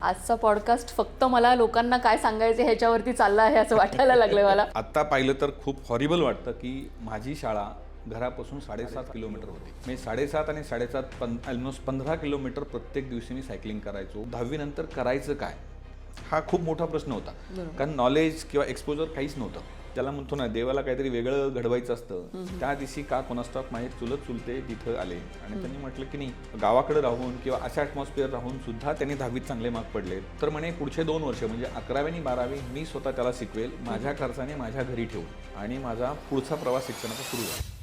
आजचा पॉडकास्ट फक्त मला लोकांना काय सांगायचं ह्याच्यावरती चालला आहे असं वाटायला लागलं मला. आत्ता पाहिलं तर खूप हॉरिबल वाटतं की माझी शाळा घरापासून 7.5 किलोमीटर होती. मी 7.5 आणि 7.5 ऑलमोस्ट 15 किलोमीटर प्रत्येक दिवशी मी सायकलिंग करायचो. 10वी नंतर करायचं काय हा खूप मोठा प्रश्न होता, कारण नॉलेज किंवा एक्सपोजर काहीच नव्हतं. त्याला म्हणतो ना, देवाला काहीतरी वेगळं घडवायचं असतं. त्या दिवशी का कोणास्टॉप माझे चुलते तिथं आले आणि त्यांनी म्हटलं की नाही, गावाकडे राहून किंवा अशा ॲटमॉस्फिअर राहून सुद्धा त्यांनी 10वीत चांगले मार्क पडले. तर म्हणे पुढचे 2 वर्ष म्हणजे 11वी आणि 12वी मी स्वतः त्याला शिकवेल, माझ्या खर्चाने माझ्या घरी ठेवून. आणि माझा पुढचा प्रवास शिक्षणाचा सुरू झाला.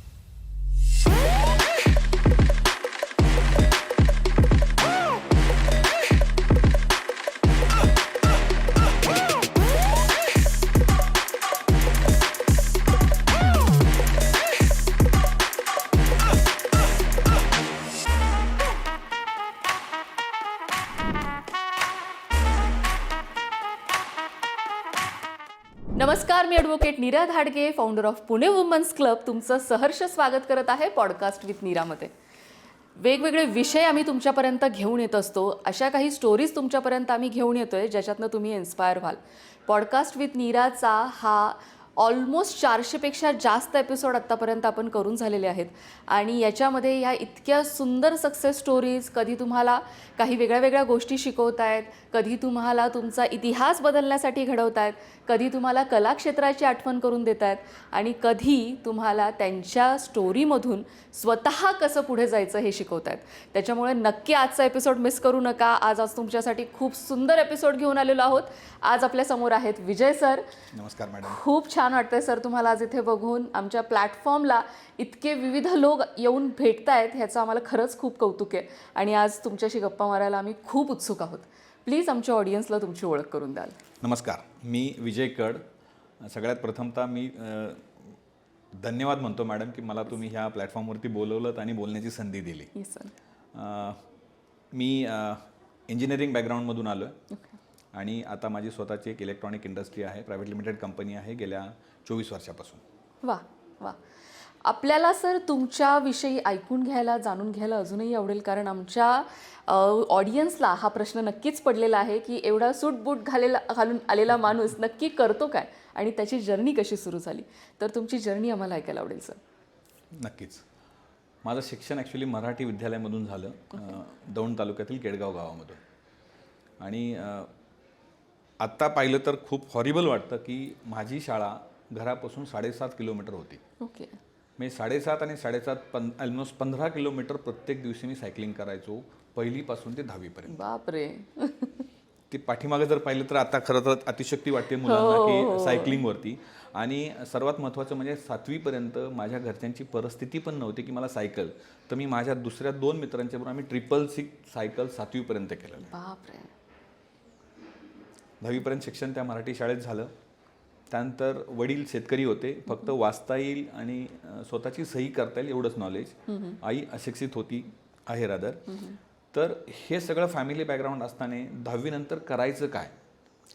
नमस्कार, मी advocate Neera Dhadge, founder of Pune women's club, तुमचं सहर्ष स्वागत करत आहे पॉडकास्ट विथ नीरामध्ये. वेगवेगळे विषय आम्ही तुमच्यापर्यंत घेऊन येत असतो. अशा काही स्टोरीज तुमच्यापर्यंत आम्ही घेऊन येतो आहे ज्याच्यातनं तुम्ही इन्स्पायर व्हाल. पॉडकास्ट विथ नीराचा हा ऑलमोस्ट 400पेक्षा जास्त एपिसोड आत्तापर्यंत आपण करून झालेले आहेत. आणि याच्यामध्ये ह्या इतक्या सुंदर सक्सेस स्टोरीज कधी तुम्हाला काही वेगळ्या वेगळ्या गोष्टी शिकवत आहेत, कधी तुम्हाला तुमचा इतिहास बदलण्यासाठी घडवत आहेत, कधी तुम्हाला कलाक्षेत्राची आठवण करून देत आहेत आणि कधी तुम्हाला त्यांच्या स्टोरीमधून स्वतः कसं पुढे जायचं हे शिकवत आहेत. त्याच्यामुळे नक्की आजचा एपिसोड मिस करू नका. आज तुमच्यासाठी खूप सुंदर एपिसोड घेऊन आलेलो आहोत. आज आपल्यासमोर आहेत विजय सर. नमस्कार मॅडम. खूप छान वाटतंय सर तुम्हाला आज इथे बघून. आमच्या प्लॅटफॉर्मला इतके विविध लोक येऊन भेटत आहेत ह्याचं आम्हाला खरंच खूप कौतुक आहे. आणि आज तुमच्याशी गप्पा मारायला आम्ही खूप उत्सुक आहोत. प्लीज आमच्या ऑडियन्सला तुमची ओळख करून द्याल. नमस्कार, मी विजय कड. सगळ्यात प्रथमतः मी धन्यवाद म्हणतो मॅडम की मला तुम्ही ह्या प्लॅटफॉर्मवरती बोलवलं आणि बोलण्याची संधी दिली. Yes sir. मी इंजिनिअरिंग बॅकग्राऊंडमधून आलो आहे आणि आता माझी स्वतःची एक इलेक्ट्रॉनिक इंडस्ट्री आहे, प्रायव्हेट लिमिटेड कंपनी आहे गेल्या 24 वर्षापासून. वा वा. आपल्याला सर तुमच्याविषयी ऐकून घ्यायला, जाणून घ्यायला अजूनही आवडेल, कारण आमच्या ऑडियन्सला हा प्रश्न नक्कीच पडलेला आहे की एवढा सूट बूट घालून आलेला माणूस नक्की करतो काय आणि त्याची जर्नी कशी सुरू झाली. तर तुमची जर्नी आम्हाला ऐकायला आवडेल सर. नक्कीच. माझं शिक्षण ॲक्च्युली मराठी विद्यालयामधून झालं, दौंड तालुक्यातील केडगाव गावामधून. आणि आत्ता पाहिलं तर खूप हॉरिबल वाटतं की माझी शाळा घरापासून 7.5 किलोमीटर होती. ओके. मी 7.5 आणि 7.5 ऑलमोस्ट 15 किलोमीटर प्रत्येक दिवशी मी सायकलिंग करायचो, पहिलीपासून ते 10वीपर्यंत. बापरे. ते पाठीमागे जर पाहिलं तर आता खरं तर अतिशक्ती वाटते मुलांना की सायकलिंगवरती. आणि सर्वात महत्त्वाचं म्हणजे 7वीपर्यंत माझ्या घरच्यांची परिस्थिती पण नव्हती की मला सायकल. तर मी माझ्या दुसऱ्या 2 मित्रांच्या बरोबर आम्ही 666 सायकल 7वीपर्यंत केलेलं. बापरे. 10वीपर्यंत शिक्षण त्या मराठी शाळेत झालं. त्यानंतर वडील शेतकरी होते, फक्त वाचता येईल आणि स्वतःची सही करता येईल एवढंच नॉलेज. आई अशिक्षित होती, आहे रादर. तर हे सगळं फॅमिली बॅकग्राऊंड असताना 10वी नंतर करायचं काय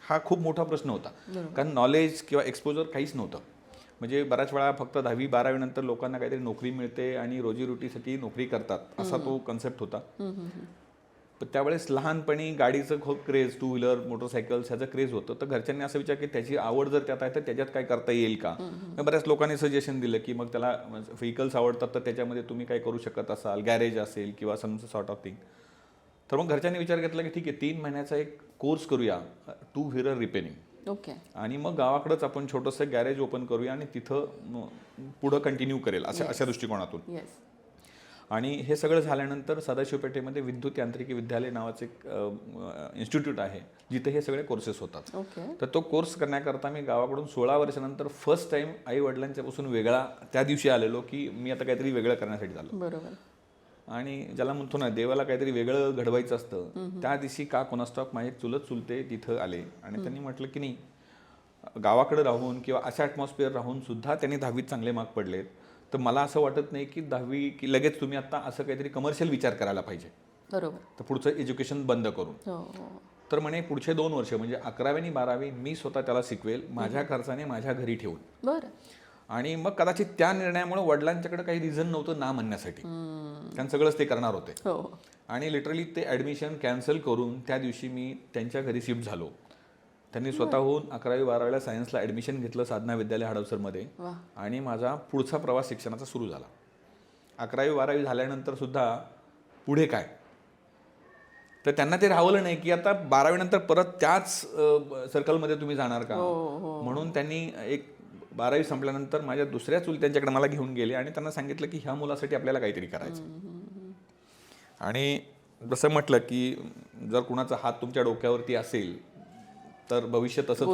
हा खूप मोठा प्रश्न होता, कारण नॉलेज किंवा एक्सपोजर काहीच नव्हतं. म्हणजे बऱ्याच वेळा फक्त 10वी 12वी नंतर लोकांना काहीतरी नोकरी मिळते आणि रोजीरोटीसाठी नोकरी करतात असा तो कन्सेप्ट होता. पण त्यावेळेस लहानपणी गाडीचं खूप क्रेज, 2 व्हीलर मोटरसायकल्स ह्याचं क्रेज होतं. तर घरच्यांनी असं विचार की त्याची आवड जर त्यात आहे तर त्याच्यात काय करता येईल का. बऱ्याच लोकांनी सजेशन दिलं की मग त्याला व्हेकल्स आवडतात तर त्याच्यामध्ये तुम्ही काय करू शकत असाल, गॅरेज असेल किंवा सम सॉर्ट ऑफ थिंग. तर मग घरच्यांनी विचार घेतला की ठीक आहे, 3 महिन्याचा एक कोर्स करूया, 2 व्हीलर रिपेअरिंग. ओके. आणि मग गावाकडेच आपण छोटंसं गॅरेज ओपन करूया आणि तिथं पुढं कंटिन्यू करेल अशा दृष्टिकोनातून. येस. आणि हे सगळं झाल्यानंतर सदाशिव पेठेमध्ये विद्युत यांत्रिकी विद्यालय नावाचं एक इन्स्टिट्यूट आहे जिथे हे सगळे कोर्सेस होतात. ओके. तर तो कोर्स करण्याकरता मी गावाकडून 16 वर्षानंतर फर्स्ट टाइम आई वडिलांच्यापासून वेगळा त्या दिवशी आलेलो की मी आता काहीतरी वेगळं करण्यासाठी झालो. बरोबर. आणि ज्याला म्हणतो ना, देवाला काहीतरी वेगळं घडवायचं असतं. त्या दिवशी का कोणास्टॉप माझे चुलते तिथं आले आणि त्यांनी म्हटलं की नाही, गावाकडे राहून किंवा अशा ॲटमॉस्फिअर राहून सुद्धा त्यांनी 10वीत चांगले मार्क पडलेत. तर मला असं वाटत नाही की 10वी की लगेच तुम्ही आता असं काहीतरी कमर्शियल विचार करायला पाहिजे. बरोबर. तर पुढचं एज्युकेशन बंद करून. तर म्हणे पुढचे 2 वर्ष म्हणजे 11वी आणि 12वी मी स्वतः त्याला शिकवेल, माझ्या खर्चाने माझ्या घरी ठेवून. बरं. आणि मग कदाचित त्या निर्णयामुळे वडिलांच्याकडे काही रिझन नव्हतं ना म्हणण्यासाठी, कारण सगळंच ते करणार होते. आणि लिटरली ते ॲडमिशन कॅन्सल करून त्या दिवशी मी त्यांच्या घरी शिफ्ट झालो. त्यांनी स्वतःहून 11वी-12वीला सायन्सला ॲडमिशन घेतलं साधना विद्यालय हडपसरमध्ये आणि माझा पुढचा प्रवास शिक्षणाचा सुरू झाला. 11वी-12वी झाल्यानंतर सुद्धा पुढे काय, तर त्यांना ते राहवलं नाही की आता 12वी नंतर परत त्याच सर्कलमध्ये तुम्ही जाणार का. म्हणून त्यांनी एक 12वी संपल्यानंतर माझ्या दुसऱ्या चुलत्यांच्याकडे मला घेऊन गेले आणि त्यांना सांगितलं की ह्या मुलासाठी आपल्याला काहीतरी करायचं. आणि जसं म्हटलं की जर कुणाचा हात तुमच्या डोक्यावरती असेल तर भविष्य तसंच होतं,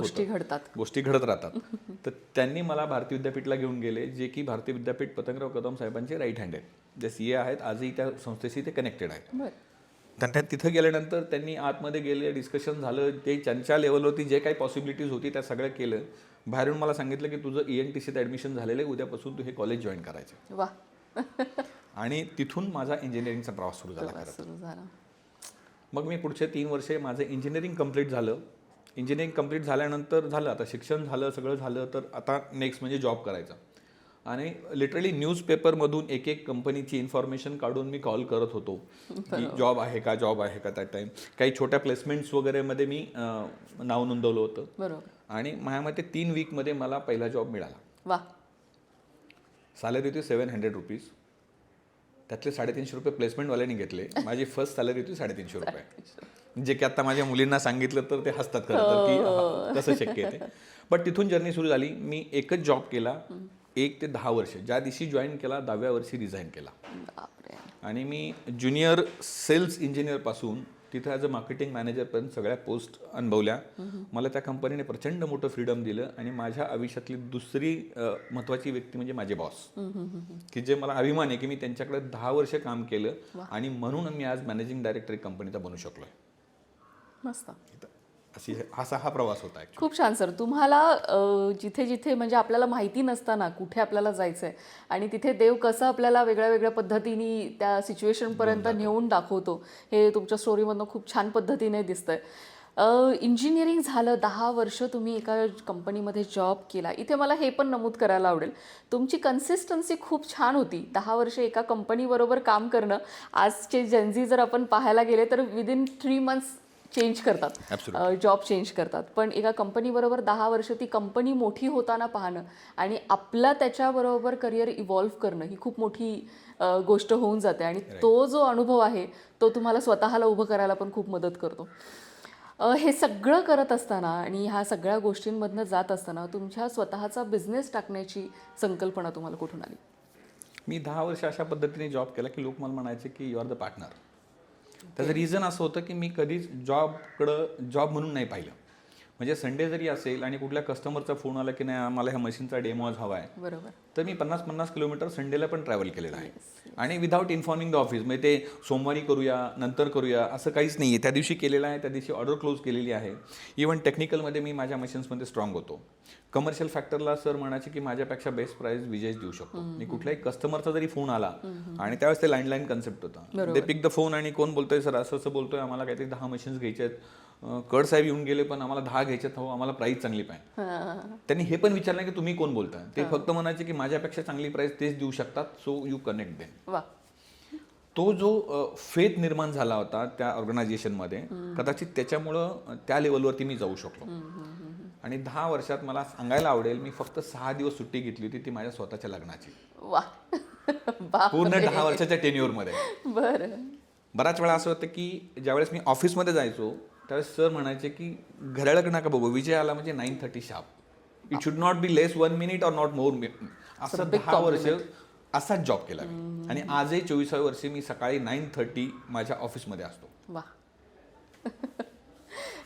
गोष्टी घडत राहतात. तर त्यांनी मला भारतीय विद्यापीठला घेऊन गेले, जे की भारतीय विद्यापीठ पतंगराव कदम साहेबांचे राईट हँड आहेत, जे CA आहेत. आजही त्या संस्थेशी ते कनेक्टेड आहेत. त्यांच्या तिथं गेल्यानंतर त्यांनी आतमध्ये गेले, डिस्कशन झालं, ते त्यांच्या लेवलवरती जे काही पॉसिबिलिटीज होती त्या सगळं केलं. बाहेरून मला सांगितलं की तुझं ENTCत ॲडमिशन झालेलं आहे, उद्यापासून तू हे कॉलेज जॉईन करायचं. आणि तिथून माझा इंजिनिअरिंगचा प्रवास सुरू झाला. मग मी पुढचे 3 वर्षे माझं इंजिनिअरिंग कंप्लीट झालं. इंजिनिअरिंग कंप्लीट झाल्यानंतर झालं, आता शिक्षण झालं, सगळं झालं, तर आता नेक्स्ट म्हणजे जॉब करायचा. आणि लिटरली न्यूजपेपरमधून एक एक कंपनीची इन्फॉर्मेशन काढून मी कॉल करत होतो की जॉब आहे का, जॉब आहे का. त्या टाईम काही छोट्या प्लेसमेंट्स वगैरेमध्ये मी नाव नोंदवलं होतं. आणि माझ्यामध्ये 3 वीकमध्ये मला पहिला जॉब मिळाला. सॅलरी होती ₹700. त्यातले ₹350 प्लेसमेंटवाल्याने घेतले. माझी फर्स्ट सॅलरी होती ₹350. जे की आता माझ्या मुलींना सांगितलं तर ते हसतात खरं तर की कसं शक्य आहे ते. बट तिथून जर्नी सुरू झाली. मी एकच जॉब केला 1 ते 10 वर्ष. ज्या दिवशी जॉईन केला 10व्या वर्षी रिझाईन केला. आणि मी ज्युनियर सेल्स इंजिनियरपासून तिथं ॲज अ मार्केटिंग मॅनेजरपर्यंत सगळ्या पोस्ट अनुभवल्या. मला त्या कंपनीने प्रचंड मोठं फ्रीडम दिलं. आणि माझ्या आयुष्यातली दुसरी महत्त्वाची व्यक्ती म्हणजे माझे बॉस, की जे मला अभिमान आहे की मी त्यांच्याकडे 10 वर्ष काम केलं आणि म्हणून मी आज मॅनेजिंग डायरेक्टर एक कंपनीचा बनू शकलोय. मस्त. असा हा प्रवास होता. खूप छान सर. तुम्हाला जिथे जिथे म्हणजे आपल्याला माहिती नसताना कुठे आपल्याला जायचंय आणि तिथे देव कसं आपल्याला वेगळ्या वेगळ्या पद्धतीने त्या सिच्युएशनपर्यंत नेऊन दाखवतो हे तुमच्या स्टोरीमधनं खूप छान पद्धतीने दिसतंय. इंजिनिअरिंग झालं, 10 वर्ष तुम्ही एका कंपनीमध्ये जॉब केला. इथे मला हे पण नमूद करायला आवडेल, तुमची कन्सिस्टन्सी खूप छान होती. 10 वर्ष एका कंपनीबरोबर काम करणं, आजचे जेनझी जर आपण पाहायला गेले तर विदिन 3 मंथ्स चेंज करतात, जॉब चेंज करतात. पण एका कंपनीबरोबर 10 वर्ष ती कंपनी मोठी होताना पाहणं आणि आपला त्याच्याबरोबर करिअर इव्हॉल्व्ह करणं ही खूप मोठी गोष्ट होऊन जाते. आणि तो जो अनुभव आहे तो तुम्हाला स्वतःला उभं करायला पण खूप मदत करतो. हे सगळं करत असताना आणि ह्या सगळ्या गोष्टींमधनं जात असताना तुमच्या स्वतःचा बिझनेस टाकण्याची संकल्पना तुम्हाला कुठून आली? मी 10 वर्ष अशा पद्धतीने जॉब केला की लोक मला म्हणायचे की यू आर द पार्टनर. त्याचं रिझन असं होतं की मी कधीच जॉब म्हणून नाही पाहिलं. म्हणजे संडे जरी असेल आणि कुठल्या कस्टमरचा फोन आला की नाही आम्हाला ह्या मशीनचा डेमो हवा आहे, बरोबर, तर मी 50-50 किलोमीटर संडेला पण ट्रॅव्हल केलेलं आहे. आणि विदाऊट इन्फॉर्मिंग द ऑफिस. म्हणजे ते सोमवारी करूया नंतर करूया असं काहीच नाही आहे. त्या दिवशी केलेलं आहे, त्या दिवशी ऑर्डर क्लोज केलेली आहे. इव्हन टेक्निकलमध्ये मी माझ्या मशीन्समध्ये स्ट्रॉंग होतो. कमर्शियल फॅक्टरला सर म्हणायचे की माझ्यापेक्षा बेस्ट प्राइस विजयच देऊ शकतो. मी कुठल्याही कस्टमरचा जरी फोन आला आणि त्यावेळेस ते लँडलाईन कन्सेप्ट होता, ते पिक द फोन आणि कोण बोलतोय सर असं असं बोलतोय, आम्हाला काहीतरी 10 मशीन्स घ्यायचे आहेत, कड साहेब येऊन गेले पण आम्हाला 10 घ्यायचे आहेत, हो आम्हाला प्राईस चांगली पाहिजे. त्यांनी हे पण विचारलं की तुम्ही कोण बोलताय. ते फक्त म्हणायचे की माझ्यापेक्षा चांगली प्राईस तेच देऊ शकतात, सो यू कनेक्ट देम. तो जो फेथ निर्माण झाला होता त्या ऑर्गनायझेशनमध्ये, कदाचित त्याच्यामुळं त्या लेवलवरती मी जाऊ शकलो. आणि 10 वर्षात मला सांगायला आवडेल मी फक्त 6 दिवस सुट्टी घेतली होती, ती माझ्या स्वतःच्या लग्नाची. पूर्ण 10 वर्षाच्या टेन्युअरमध्ये. बरं. बऱ्याच वेळा असं होतं की ज्यावेळेस मी ऑफिसमध्ये जायचो त्यावेळेस सर म्हणायचे की घड्याळाकडे नका बघू, विजय आला म्हणजे 9:30 sharp, it should not be less 1 minute और नॉट मोर. असं 10 वर्ष असाच जॉब केला मी. आणि आजही 24व्या वर्षी मी सकाळी 9:30 माझ्या ऑफिसमध्ये असतो. वा.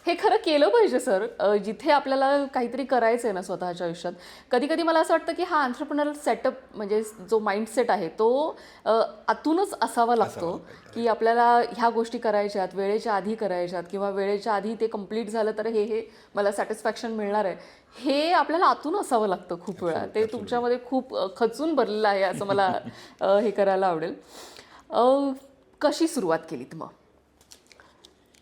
हे खरं केलं पाहिजे सर. जिथे आपल्याला काहीतरी करायचं आहे ना स्वतःच्या आयुष्यात, कधी कधी मला असं वाटतं की हा एंटरप्रेन्योरल सेटअप म्हणजे जो माइंडसेट आहे तो आतूनच असावा लागतो की आपल्याला ह्या गोष्टी करायच्यात, वेळेच्या आधी करायच्यात किंवा वेळेच्या आधी ते कंप्लीट झालं तर हे मला सॅटिस्फॅक्शन मिळणार आहे, हे आपल्याला आतून असावं लागतं खूप वेळा. ते तुमच्यामध्ये खूप खचून भरलेलं आहे असं मला हे करायला आवडेल. कशी सुरुवात केलीत मग?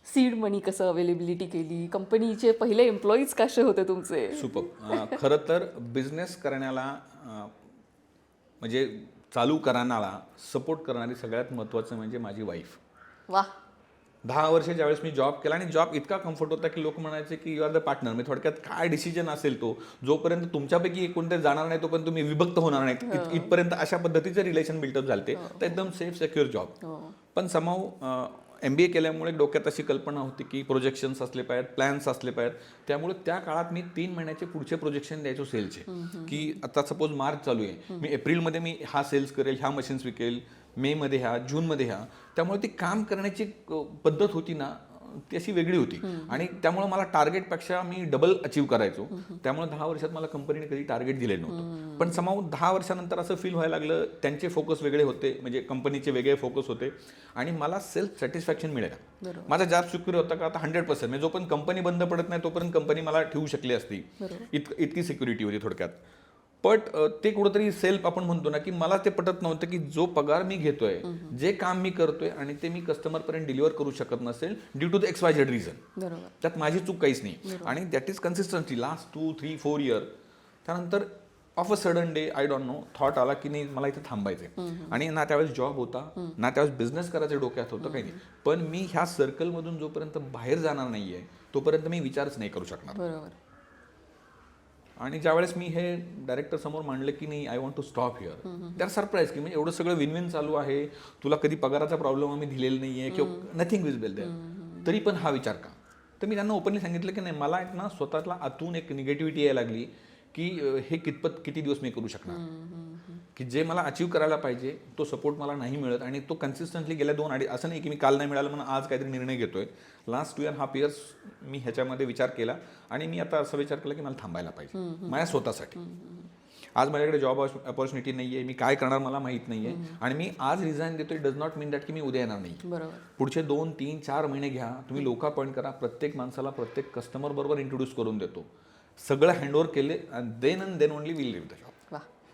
सीड मनी कसं अवेलेबिलिटी केली? कंपनीचे पहिले एम्प्लॉईज कसे होते तुमचे? सुपर. खरं तर बिझनेस करण्याला म्हणजे चालू करण्याला सपोर्ट करणारी सगळ्यात महत्त्वाचं म्हणजे माझी वाईफ. वा. 10 वर्ष ज्यावेळेस मी जॉब केला आणि जॉब इतका कम्फर्ट होता की लोक म्हणायचे की यू आर द पार्टनर. मी थोडक्यात काय डिसिजन असेल तो, जोपर्यंत तुमच्यापैकी कोणते जाणार नाही तोपर्यंत तुम्ही विभक्त होणार नाही, इथपर्यंत अशा पद्धतीचे रिलेशन बिल्टअप झाले. तर एकदम सेफ सेक्युअर जॉब. पण समाव MBA केल्यामुळे डोक्यात अशी कल्पना होती की प्रोजेक्शन्स असले पाहिजेत, प्लॅन्स असले पाहिजेत. त्यामुळे त्या काळात मी 3 महिन्याचे पुढचे प्रोजेक्शन द्यायचो सेलचे, की आता सपोज मार्च चालू आहे, मी एप्रिलमध्ये मी हा सेल्स करेल, ह्या मशीन्स विकेल, मेमध्ये ह्या, जूनमध्ये ह्या. त्यामुळे ती काम करण्याची पद्धत होती ना, ती अशी वेगळी होती. आणि त्यामुळे मला टार्गेटपेक्षा मी डबल अचीव्ह करायचो. त्यामुळे 10 वर्षात मला कंपनीने कधी टार्गेट दिले नव्हतं. पण समाव 10 वर्षानंतर असं फील व्हायला लागलं, त्यांचे फोकस वेगळे होते, म्हणजे कंपनीचे वेगळे फोकस होते आणि मला सेल्फ सॅटिस्फॅक्शन मिळेल. माझा जॉब सिक्युअर होता का आता 100%, म्हणजे जोपर्यंत कंपनी बंद पडत नाही तोपर्यंत कंपनी मला ठेवू शकली असती, इतकी सिक्युरिटी होती थोडक्यात. बट ते कुठंतरी सेल्फ आपण म्हणतो ना, की मला ते पटत नव्हतं की जो पगार मी घेतोय, जे काम मी करतोय आणि ते मी कस्टमरपर्यंत डिलिव्हर करू शकत नसेल due to the XYZ reason. त्यात माझी चूक काहीच नाही. आणि that is consistency last 2, 3, 4 year. त्यानंतर of a sudden day I don't know thought आला की नाही मला इथे थांबायचंय. आणि ना त्यावेळेस जॉब होता, ना त्यावेळेस बिझनेस करायचं डोक्यात होतं, काही नाही. पण मी ह्या सर्कलमधून जोपर्यंत बाहेर जाणार नाहीये तोपर्यंत मी विचारच नाही करू शकणार. आणि ज्यावेळेस मी हे डायरेक्टर समोर मांडलं की नाही I want to stop here, त्या सरप्राईज की म्हणजे एवढं सगळं विन चालू आहे, तुला कधी पगाराचा प्रॉब्लेम आम्ही दिलेला नाहीये किंवा नथिंग विजिबल देअर, तरी पण हा विचार का. तर मी त्यांना ओपनली सांगितलं की नाही, मला एक ना स्वतःला आतून एक निगेटिव्हिटी यायला लागली की हे किती दिवस मी करू शकणार, की जे मला अचीव्ह करायला पाहिजे तो सपोर्ट मला नाही मिळत. आणि तो कन्सिस्टंटली गेल्या 2-2.5 असं नाही की मी काल नाही मिळालं म्हणून आज काहीतरी निर्णय घेतोय. लास्ट 2.5 इयर्स मी ह्याच्यामध्ये विचार केला आणि मी आता असा विचार केला की मला थांबायला पाहिजे माझ्या स्वतःसाठी. आज माझ्याकडे जॉब अपॉर्च्युनिटी नाही आहे, मी काय करणार मला माहीत नाही आहे, आणि मी आज रिझाईन देतोय डज नॉट मीन दॅट की मी उद्या येणार नाही. पुढचे 2, 3, 4 महिने घ्या, तुम्ही लोक अपॉइंट करा, प्रत्येक माणसाला प्रत्येक कस्टमर बरोबर इंट्रोड्यूस करून देतो, सगळं हँडओव्हर केले, then only will leave the job.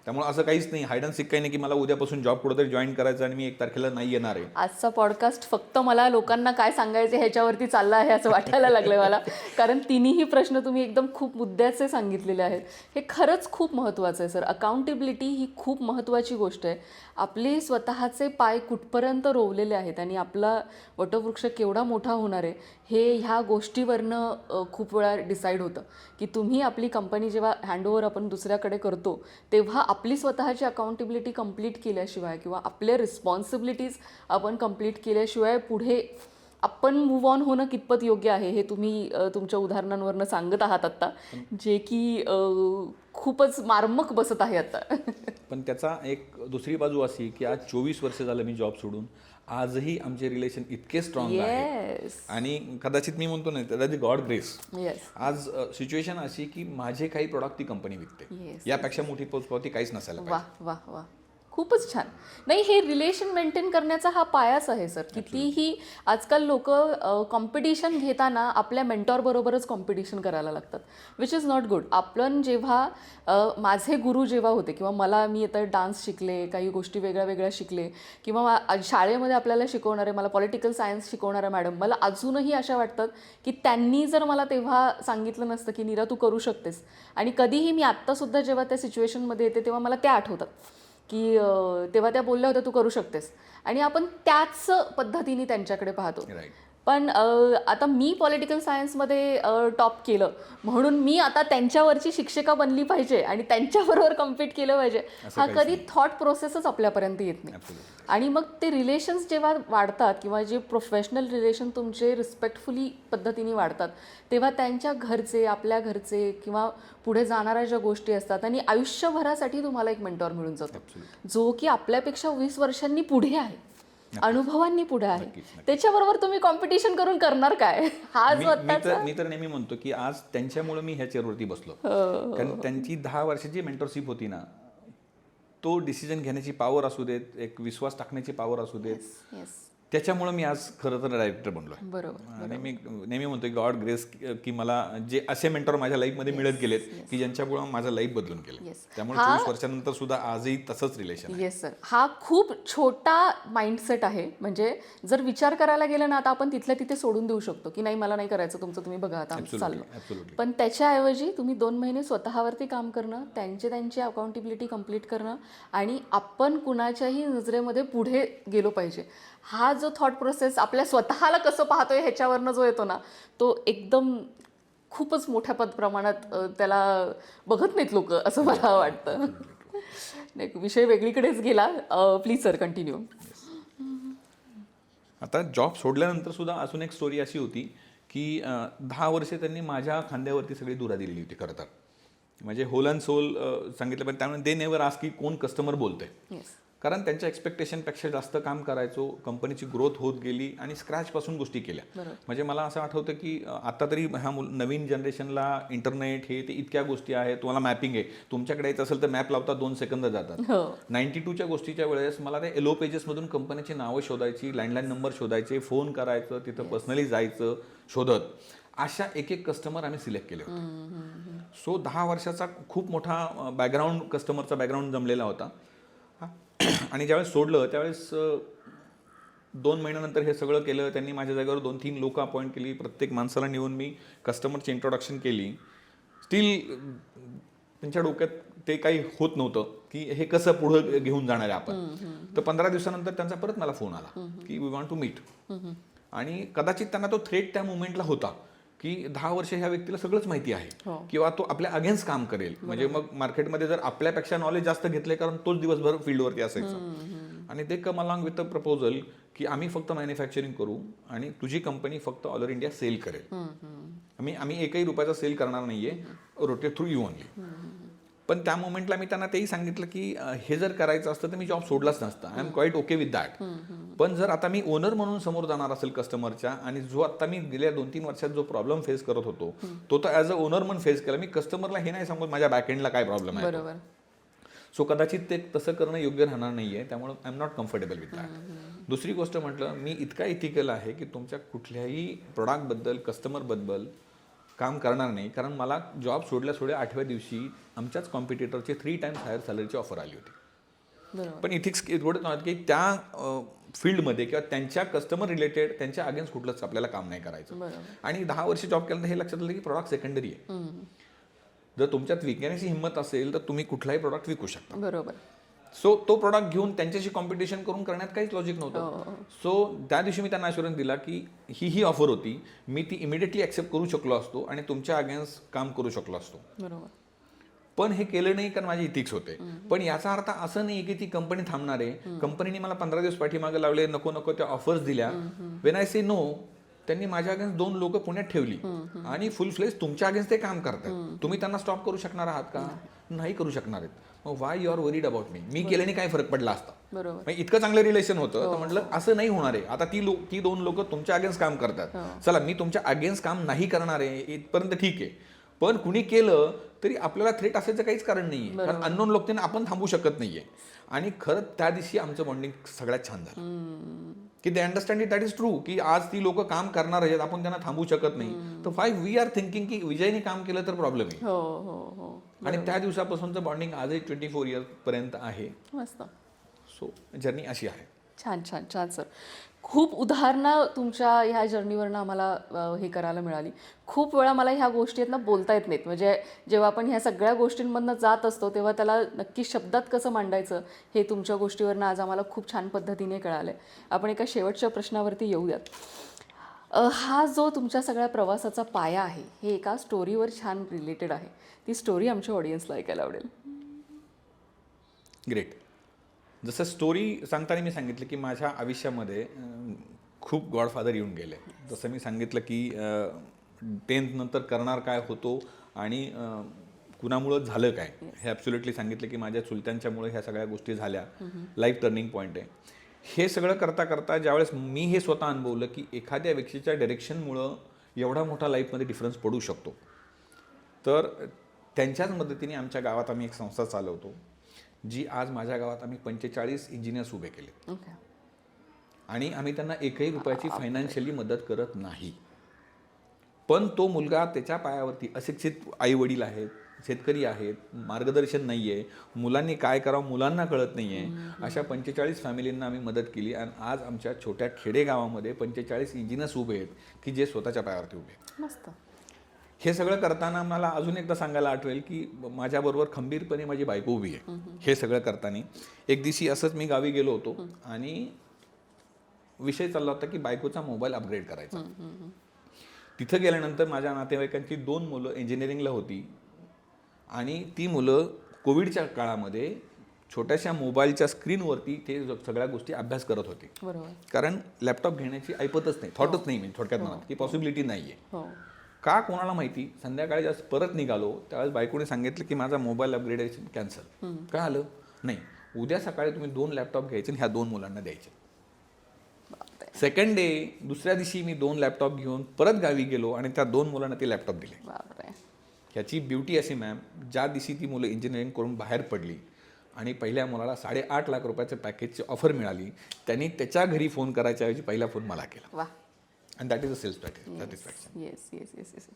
त्यामुळे असं काहीच नाही, हायड अँड सीक काही नाही की मला उद्यापासून जॉब कुठेतरी जॉईन करायचं आणि मी 1 तारखेला नाही येणार आहे. आजचा पॉडकास्ट फक्त मला लोकांना काय सांगायचे ह्याच्यावरती चालला आहे असं वाटायला लागलंय मला, कारण तिन्ही प्रश्न तुम्ही एकदम खूप मुद्द्याचे सांगितलेले आहेत. हे खरंच खूप महत्त्वाचं आहे सर. अकाउंटेबिलिटी ही खूप महत्त्वाची गोष्ट आहे. आपले स्वतःचे पाय कुठपर्यंत रोवलेले आहेत आणि आपला वटवृक्ष केवढा मोठा होणार आहे हे ह्या गोष्टीवरनं खूप वेळा डिसाईड होतं, की तुम्ही आपली कंपनी जेव्हा हँडओव्हर आपण दुसऱ्याकडे करतो तेव्हा आपली स्वतःची अकाउंटेबिलिटी कंप्लीट केल्याशिवाय किंवा आपल्या रिस्पॉन्सिबिलिटीज आपण कंप्लीट केल्याशिवाय पुढे आपण मूव्ह ऑन होणं कितपत योग्य आहे हे तुम्ही तुमच्या उदाहरणांवरनं सांगत आहात आत्ता, जे की खूपच मार्मक बसत आहे आता. पण त्याचा एक दुसरी बाजू अशी की आज 24 वर्ष झालं मी जॉब सोडून, आजही आमचे रिलेशन इतके स्ट्रॉंग आहे. आणि कदाचित मी म्हणतो नाही त्याची गॉड ग्रेस. आज सिच्युएशन अशी की माझे काही प्रोडक्ट ती कंपनी विकते, यापेक्षा मोठी पोचपावती काहीच नसायला पाहिजे. वा वा, खूपच छान. नाही, हे रिलेशन मेंटेन करण्याचा हा पायाच आहे सर. कितीही आजकाल लोक कॉम्पिटिशन घेताना आपल्या मेंटॉरबरोबरच कॉम्पिटिशन करायला लागतात, विच इज नॉट गुड. आपण जेव्हा माझे गुरु जेव्हा होते किंवा मी आता डान्स शिकले, काही गोष्टी वेगळ्या शिकले, किंवा शाळेमध्ये आपल्याला शिकवणारे, मला पॉलिटिकल सायन्स शिकवणाऱ्या मॅडम मला अजूनही अशा वाटतात की त्यांनी जर मला तेव्हा सांगितलं नसतं की नीरा तू करू शकतेस. आणि कधीही मी आत्तासुद्धा जेव्हा त्या सिच्युएशनमध्ये येते तेव्हा मला त्या आठवतात की तेव्हा त्या बोलल्या होत्या तू करू शकतेस, आणि आपण त्याच पद्धतीने त्यांच्याकडे पाहतो. पण आता मी पॉलिटिकल सायन्समध्ये टॉप केलं म्हणून मी आता त्यांच्यावरची शिक्षिका बनली पाहिजे आणि त्यांच्याबरोबर कम्पीट केलं पाहिजे, हा कधी थॉट प्रोसेसच आपल्यापर्यंत येत नाही. आणि मग ते रिलेशन्स जेव्हा वाढतात किंवा जे प्रोफेशनल रिलेशन तुमचे रिस्पेक्टफुली पद्धतीने वाढतात तेव्हा त्यांच्या घरचे, आपल्या घरचे किंवा पुढे जाणाऱ्या ज्या गोष्टी असतात आणि आयुष्यभरासाठी तुम्हाला एक मेंटॉर मिळून जातो, जो की आपल्यापेक्षा 20 वर्षांनी पुढे आहे, अनुभवांनी पुढे आहे. त्याच्याबरोबर तुम्ही कॉम्पिटिशन करून करणार काय? हा मी तर नेहमी म्हणतो की आज त्यांच्यामुळे मी ह्या चेअरवरती बसलो, कारण त्यांची 10 वर्षाची मेंटरशिप होती ना, तो डिसिजन घेण्याची पॉवर असू देत, एक विश्वास टाकण्याची पॉवर असू देत, त्याच्यामुळे मी आज खरं तर डायरेक्टर बनलोय. बरोबर. आणि मी नेहमी म्हणतो गॉड ग्रेस की मला जे असे मेंटॉर माझ्या लाईफमध्ये मिळत गेलेत की ज्यांच्यामुळे माझं लाईफ बदलून गेलं. त्यामुळे 24 वर्षानंतर सुद्धा आजही तसंच रिलेशन आहे. Yes sir. हा खूप छोटा माइंडसेट आहे. म्हणजे जर विचार करायला गेलं ना, आता आपण तिथल्या तिथे सोडून देऊ शकतो की नाही मला नाही करायचं, तुमचं तुम्ही बघा, आता चाललं. पण त्याच्याऐवजी तुम्ही 2 महिने स्वतःवरती काम करणं, त्यांची अकाउंटेबिलिटी कंप्लीट करणं आणि आपण कुणाच्याही नजरेमध्ये पुढे गेलो पाहिजे, हा जो थॉट प्रोसेस आपल्या स्वतःला कसं पाहतोय ह्याच्यावरनं जो येतो ना, तो एकदम खूपच मोठ्या प्रमाणात त्याला बघत नाहीत लोक, असं मला वाटतं. नाही, विषय वेगळीकडेच गेला. Please sir, continue. आता जॉब सोडल्यानंतर सुद्धा अजून एक स्टोरी अशी होती की 10 वर्षे त्यांनी माझ्या खांद्यावरती सगळी धुरा दिलेली होती खरं तर. म्हणजे होल अँड सोल सांगितलं, पण त्यामुळे दे नेवर आस्क की कोण कस्टमर बोलतंय. येस. कारण त्यांच्या एक्सपेक्टेशनपेक्षा जास्त काम करायचो, कंपनीची ग्रोथ होत गेली आणि स्क्रॅचपासून गोष्टी केल्या. म्हणजे मला असं आठवतं की आता तरी ह्या नवीन जनरेशनला इंटरनेट हे ते इतक्या गोष्टी आहेत, तुम्हाला मॅपिंग आहे, तुमच्याकडे यायचं असेल तर मॅप लावता 2 सेकंद जातात. 92च्या गोष्टीच्या वेळेस मला ते एलो पेजेसमधून कंपनीची नावं शोधायची, लँडलाईन नंबर शोधायचे, फोन करायचं, तिथं पर्सनली जायचं शोधत. अशा एक एक कस्टमर आम्ही सिलेक्ट केले होते. सो 10 वर्षाचा खूप मोठा बॅकग्राऊंड, कस्टमरचा बॅकग्राऊंड जमलेला होता. आणि ज्यावेळेस सोडलं त्यावेळेस 2 महिन्यानंतर हे सगळं केलं. त्यांनी माझ्या जागेवर 2-3 लोक अपॉइंट केली. प्रत्येक माणसाला नेऊन मी कस्टमरची इंट्रोडक्शन केली. स्टील त्यांच्या डोक्यात ते काही होत नव्हतं की हे कसं पुढं घेऊन जाणार आहे आपण. तर 15 दिवसानंतर त्यांचा परत मला फोन आला की वी वॉन्ट टू मीट. आणि कदाचित त्यांना तो थ्रेट त्या मुवमेंटला होता की 10 वर्ष ह्या व्यक्तीला सगळंच माहिती आहे किंवा तो आपल्या अगेन्स्ट काम करेल. म्हणजे मग मार्केटमध्ये जर आपल्यापेक्षा नॉलेज जास्त घेतले, कारण तोच दिवसभर फील्डवरती असायचा. आणि ते कम अलॉंग विथ अ प्रपोजल की आम्ही फक्त मॅन्युफॅक्चरिंग करू आणि तुझी कंपनी फक्त ऑल ओव्हर इंडिया सेल करेल. आम्ही एकही रुपयाचा सेल करणार नाहीये, रोटेट थ्रू यू ओनली. पण त्या मोमेंटला मी त्यांना तेही सांगितलं की हे जर करायचं असतं तर मी जॉब सोडलाच नसता. I am quiet okay with that. पण जर आता मी ओनर म्हणून समोर जाणार असेल कस्टमरच्या, आणि जो आता मी गेल्या 2-3 वर्षात जो प्रॉब्लेम फेस करत होतो तो तर ॲज अ ओनर म्हणून फेस केला. मी कस्टमरला हे नाही सांगत माझ्या बॅकएंडला काय प्रॉब्लेम आहे. बरोबर. सो कदाचित ते तसं करणं योग्य राहणार नाहीये. त्यामुळे I am not comfortable with that. दुसरी गोष्ट म्हटलं, मी इतका इथिकल आहे की तुमच्या कुठल्याही प्रोडक्टबद्दल, कस्टमरबद्दल काम करणार नाही. कारण मला जॉब सोडल्या 8व्या दिवशी आमच्याच कॉम्पिटिटरची 3 टाइम्स हायर सॅलरीची ऑफर आली होती. पण इथिक्स एवढंच नव्हतं की त्या फील्डमध्ये किंवा त्यांच्या कस्टमर रिलेटेड त्यांच्या अगेन्स्ट कुठलंच आपल्याला काम नाही करायचं. आणि 10 वर्ष जॉब केल्यानंतर हे लक्षात आलं की प्रॉडक्ट सेकंडरी आहे. जर तुमच्यात विकण्याची हिंमत असेल तर तुम्ही कुठलाही प्रॉडक्ट विकू शकता. बरोबर. सो तो प्रॉडक्ट घेऊन त्यांच्याशी कॉम्पिटिशन करून करण्यात काहीच लॉजिक नव्हतं. सो त्या दिवशी मी त्यांना अश्युरन्स दिला की ही ऑफर होती, मी ती इमिडिएटली ॲक्सेप्ट करू शकलो असतो आणि तुमच्या अगेन्स्ट काम करू शकलो असतो. बरोबर. पण हे केलं नाही कारण माझे इथिक्स होते. पण याचा अर्थ असं नाही की ती कंपनी थांबणार आहे. कंपनीने मला 15 दिवस पाठीमागे लावले, नको त्या ऑफर्स दिल्या. वेन आय से नो, त्यांनी माझ्या अगेन्स्ट 2 लोक पुण्यात ठेवली आणि फुल फ्लेज तुमच्या अगेन्स्ट ते काम करतात. तुम्ही त्यांना स्टॉप करू शकणार आहात का? नाही करू शकणार आहेत. मग why you are worried about me केल्याने काय फरक पडला असता? बरोबर. इतकं चांगलं रिलेशन होतं. तर म्हटलं असं नाही होणार आहे. आता ती 2 लोक तुमच्या अगेन्स्ट काम करतात. चला, मी तुमच्या अगेन्स्ट काम नाही करणार आहे इथपर्यंत ठीक आहे. पण कुणी केलं तरी आपल्याला थ्रेट असायचं काहीच कारण नाहीये. कारण अननोन लोकांना आपण थांबू शकत नाहीये. आणि खरंच त्या दिवशी आमचं बॉन्डिंग सगळ्यात छान झालं की they understand it, that is true की आज ती लोक काम करणार आहेत, आपण त्यांना थांबू शकत नाही. तर वाय वी आर थिंकिंग की विजयने काम केलं तर प्रॉब्लेम आहे. आणि त्या दिवसापासूनचं बॉन्डिंग आजही 24 इयर्स पर्यंत आहे. मस्त. सो जर्नी अशी आहे. छान छान छान सर. खूप उदाहरणं तुमच्या ह्या जर्नीवरनं आम्हाला हे करायला मिळाली. खूप वेळा मला ह्या गोष्टी आहेत ना बोलता येत नाहीत. म्हणजे जेव्हा आपण ह्या सगळ्या गोष्टींमधनं जात असतो तेव्हा त्याला नक्की शब्दात कसं मांडायचं हे तुमच्या गोष्टीवरनं आज आम्हाला खूप छान पद्धतीने कळालं आहे. आपण एका शेवटच्या प्रश्नावरती येऊयात. हा जो तुमच्या सगळ्या प्रवासाचा पाया आहे हे एका स्टोरीवर छान रिलेटेड आहे. ती स्टोरी आमच्या ऑडियन्सला ऐकायला आवडेल. ग्रेट. जसं स्टोरी सांगताना मी सांगितलं की माझ्या आयुष्यामध्ये खूप गॉडफादर येऊन गेले. जसं मी सांगितलं की 10th नंतर करणार काय होतो आणि कुणामुळं झालं काय, हे ॲब्सोल्युटली सांगितलं की माझ्या चुलत्यांच्यामुळे ह्या सगळ्या गोष्टी झाल्या. लाईफ टर्निंग पॉईंट आहे. हे सगळं करता करता ज्यावेळेस मी हे स्वतः अनुभवलं की एखाद्या व्यक्तीच्या डायरेक्शनमुळं एवढा मोठा लाईफमध्ये डिफरन्स पडू शकतो, तर त्यांच्याच मदतीने आमच्या गावात आम्ही एक संस्था चालवतो जी आज माझ्या गावात आम्ही 45 इंजिनियर्स उभे केले. आणि आम्ही त्यांना एकही रुपयाची फायनान्शियली मदत करत नाही. पण तो मुलगा त्याच्या पायावरती, अशिक्षित आई वडील आहेत, शेतकरी आहेत, मार्गदर्शन नाही आहे, मुलांनी काय करावं मुलांना कळत नाही आहे, अशा 45 फॅमिलींना आम्ही मदत केली. आणि आज आमच्या छोट्या खेडेगावामध्ये 45 इंजिनियर्स उभे आहेत की जे स्वतःच्या पायावरती उभे आहेत. मस्त. हे सगळं करताना मला अजून एकदा सांगायला आठवेल की माझ्याबरोबर खंबीरपणे माझी बायको उभी आहे. हे सगळं करताना एक दिवशी असंच मी गावी गेलो होतो आणि विषय चालला होता की बायकोचा मोबाईल अपग्रेड करायचा. तिथं गेल्यानंतर माझ्या नातेवाईकांची 2 मुलं इंजिनिअरिंगला होती आणि ती मुलं कोविडच्या काळामध्ये छोट्याशा मोबाईलच्या स्क्रीनवरती ते सगळ्या गोष्टी अभ्यास करत होते. बरोबर. कारण लॅपटॉप घेण्याची ऐपतच नाही, थॉटच नाही, म्हणजे थोडक्यात म्हणा की पॉसिबिलिटी नाही आहे. हो. का कोणाला माहिती. संध्याकाळी जेव्हा परत निघालो त्यावेळेस बायकोने सांगितलं की माझा मोबाईल अपग्रेडेशन कॅन्सल. काय आलं नाही, उद्या सकाळी तुम्ही 2 लॅपटॉप घ्यायचे आणि ह्या 2 मुलांना द्यायचे. सेकंड डे दुसऱ्या दिवशी मी 2 लॅपटॉप घेऊन परत गावी गेलो आणि त्या 2 मुलांना ते लॅपटॉप दिले. बापरे. ह्याची ब्युटी अशी मॅम, ज्या दिवशी ती मुलं इंजिनिअरिंग करून बाहेर पडली आणि पहिल्या मुलाला 8.5 लाख रुपयाच्या पॅकेजची ऑफर मिळाली, त्यांनी त्याच्या घरी फोन करायच्या ऐवजी पहिला फोन मला केला. वा. And that is a self satisfaction. Yes yes yes yes.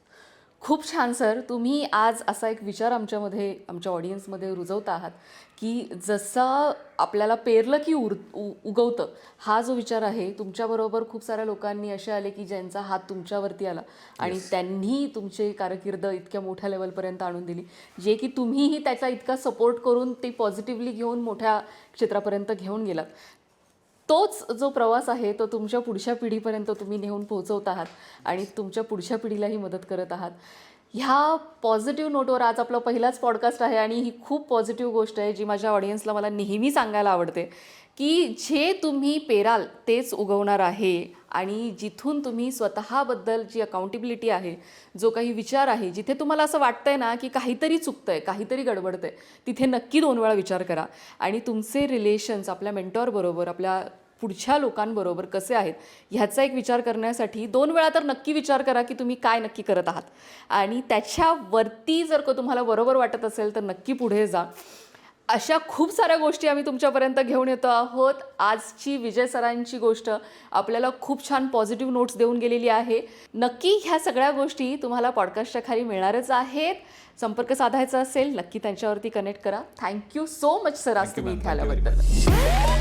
खूप छान सर. तुम्ही आज असा एक विचार आमच्यामध्ये, आमच्या ऑडियन्समध्ये रुजवता आहात की जसं आपल्याला पेरलं की उगवतं, हा जो विचार आहे. तुमच्याबरोबर खूप साऱ्या लोकांनी असे आले की ज्यांचा हात तुमच्यावरती आला आणि त्यांनी तुमची कारकीर्द इतक्या मोठ्या लेवलपर्यंत आणून दिली, जे की तुम्हीही त्याचा इतका सपोर्ट करून ते पॉझिटिव्हली घेऊन मोठ्या क्षेत्रापर्यंत घेऊन गेलात. तोच जो प्रवास आहे तो तुमच्या पुढच्या पिढीपर्यंत तुम्ही नेऊन पोहोचवत आहात आणि तुमच्या पुढच्या पिढीलाही मदत करत आहात. ह्या पॉझिटिव्ह नोटवर आज आपला पहिलाच पॉडकास्ट आहे आणि ही खूप पॉझिटिव्ह गोष्ट आहे जी माझ्या ऑडियन्सला मला नेहमी सांगायला आवडते की जे तुम्ही पेराल तेच उगवणार आहे. आणि जिथून तुम्ही स्वतःबद्दल जी अकाउंटेबिलिटी आहे, जो काही विचार आहे, जिथे तुम्हाला असं वाटतंय ना की काहीतरी चुकतंय, काहीतरी गडबडतंय, तिथे नक्की 2 वेळा विचार करा. आणि तुमचे रिलेशन्स आपल्या मेंटॉरबरोबर, आपल्या पुढच्या लोकांबरोबर कसे आहेत ह्याचा एक विचार करण्यासाठी 2 वेळा तर नक्की विचार करा की तुम्ही काय नक्की करत आहात. आणि त्याच्यावरती जर का तुम्हाला बरोबर वाटत असेल तर नक्की पुढे जा. अशा खूप साऱ्या गोष्टी आम्ही तुमच्यापर्यंत घेऊन येतो आहोत. आजची विजय सरांची गोष्ट आपल्याला खूप छान पॉझिटिव्ह नोट्स देऊन गेलेली आहे. नक्की ह्या सगळ्या गोष्टी तुम्हाला पॉडकास्टच्या खाली मिळणारच आहेत. संपर्क साधायचा असेल नक्की त्यांच्यावरती कनेक्ट करा. थँक्यू सो मच सर आज तुम्ही इथे आल्याबद्दल.